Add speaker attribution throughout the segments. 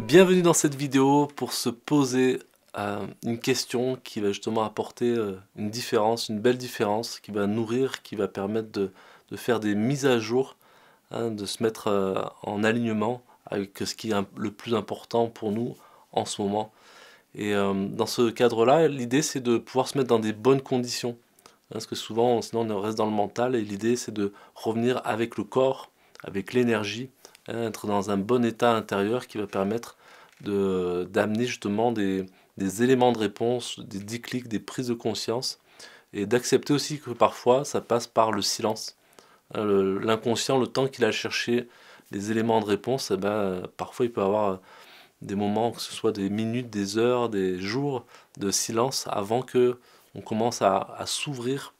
Speaker 1: Bienvenue dans cette vidéo pour se poser une question qui va justement apporter une différence, une belle différence, qui va nourrir, qui va permettre de faire des mises à jour, hein, de se mettre en alignement avec ce qui est le plus important pour nous en ce moment. Et dans ce cadre-là, l'idée c'est de pouvoir se mettre dans des bonnes conditions. Hein, parce que souvent, sinon on reste dans le mental, et l'idée c'est de revenir avec le corps, avec l'énergie, hein, être dans un bon état intérieur qui va permettre d'amener justement des éléments de réponse, des déclics, des prises de conscience, et d'accepter aussi que parfois ça passe par le silence. Hein, l'inconscient, le temps qu'il a cherché les éléments de réponse, eh ben, parfois il peut avoir des moments, que ce soit des minutes, des heures, des jours de silence avant que on commence à s'ouvrir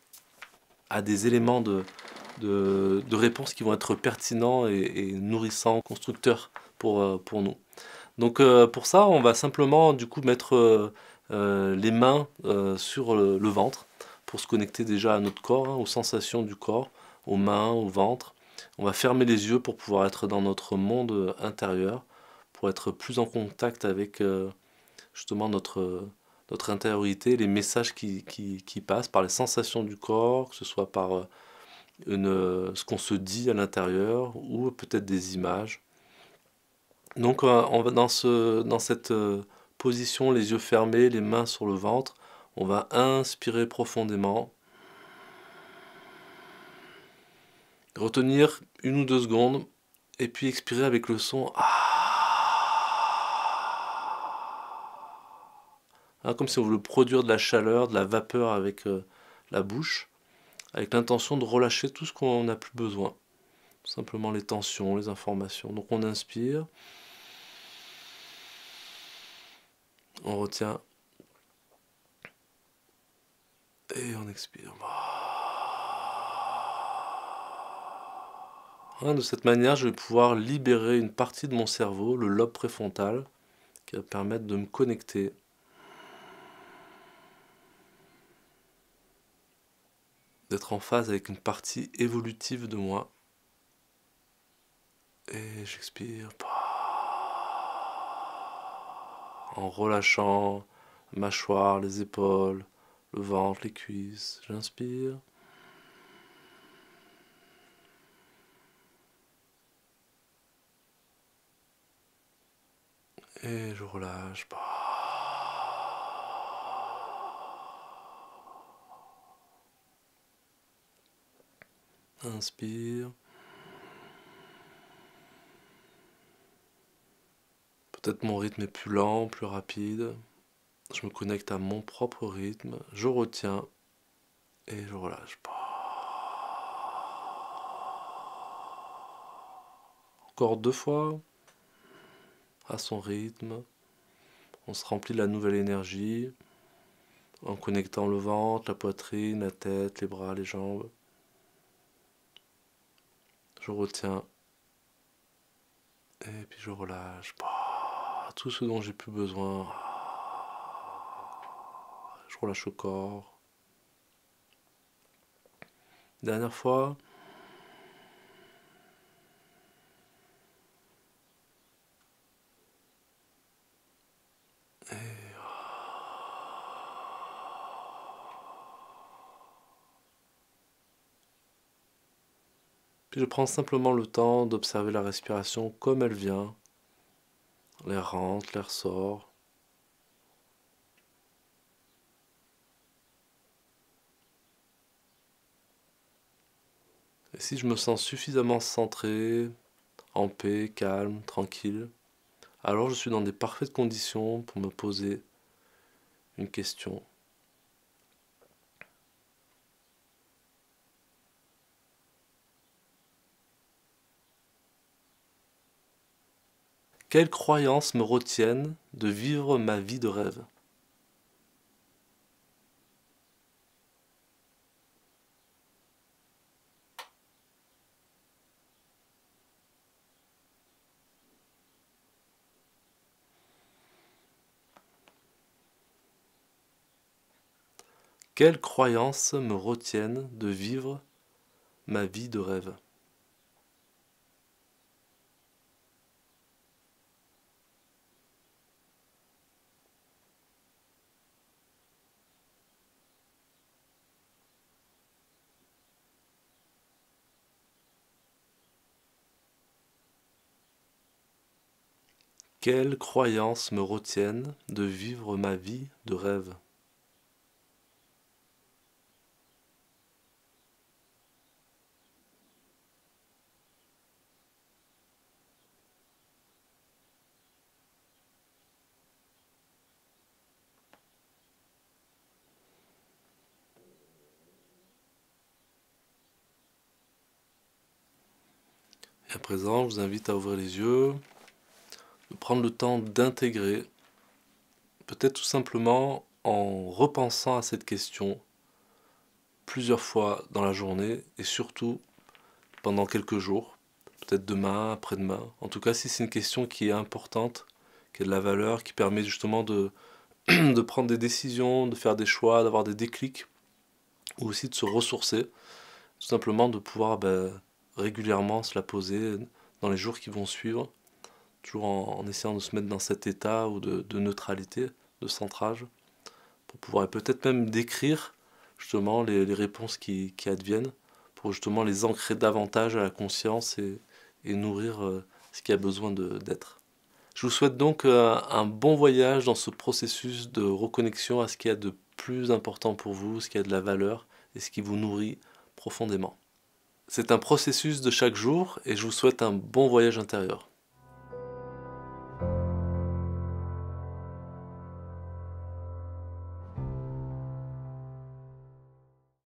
Speaker 1: à des éléments de réponse qui vont être pertinents et nourrissants, constructeurs pour nous. Donc pour ça, on va simplement du coup mettre les mains sur le ventre pour se connecter déjà à notre corps, hein, aux sensations du corps, aux mains, au ventre. On va fermer les yeux pour pouvoir être dans notre monde intérieur, pour être plus en contact avec justement notre intériorité, les messages qui passent par les sensations du corps, que ce soit par ce qu'on se dit à l'intérieur ou peut-être des images. Donc on va dans cette position, les yeux fermés, les mains sur le ventre, on va inspirer profondément, retenir 1 ou 2 secondes et puis expirer avec le son hein, comme si on voulait produire de la chaleur, de la vapeur avec la bouche, avec l'intention de relâcher tout ce qu'on n'a plus besoin. Tout simplement les tensions, les informations. Donc on inspire, on retient et on expire. Hein, de cette manière, je vais pouvoir libérer une partie de mon cerveau, le lobe préfrontal, qui va permettre de me connecter, d'être en phase avec une partie évolutive de moi. Et j'expire en relâchant la mâchoire, les épaules, le ventre, les cuisses. J'inspire. Et je relâche. Inspire. Peut-être mon rythme est plus lent, plus rapide. Je me connecte à mon propre rythme. Je retiens et je relâche. Encore 2 fois, à son rythme. On se remplit de la nouvelle énergie en connectant le ventre, la poitrine, la tête, les bras, les jambes. Je retiens et puis je relâche. Tout ce dont j'ai plus besoin. Je relâche le corps. Dernière fois. Puis je prends simplement le temps d'observer la respiration comme elle vient. L'air rentre, l'air sort. Et si je me sens suffisamment centré, en paix, calme, tranquille, alors je suis dans des parfaites conditions pour me poser une question. Quelles croyances me retiennent de vivre ma vie de rêve? Quelles croyances me retiennent de vivre ma vie de rêve? Quelles croyances me retiennent de vivre ma vie de rêve? Et à présent, je vous invite à ouvrir les yeux, de prendre le temps d'intégrer, peut-être tout simplement en repensant à cette question plusieurs fois dans la journée et surtout pendant quelques jours, peut-être demain, après-demain. En tout cas, si c'est une question qui est importante, qui a de la valeur, qui permet justement de prendre des décisions, de faire des choix, d'avoir des déclics, ou aussi de se ressourcer, tout simplement de pouvoir régulièrement se la poser dans les jours qui vont suivre, toujours en essayant de se mettre dans cet état ou de neutralité, de centrage, pour pouvoir peut-être même décrire justement les réponses qui adviennent, pour justement les ancrer davantage à la conscience et nourrir ce qui a besoin d'être. Je vous souhaite donc un bon voyage dans ce processus de reconnexion à ce qui y a de plus important pour vous, ce qui a de la valeur et ce qui vous nourrit profondément. C'est un processus de chaque jour et je vous souhaite un bon voyage intérieur.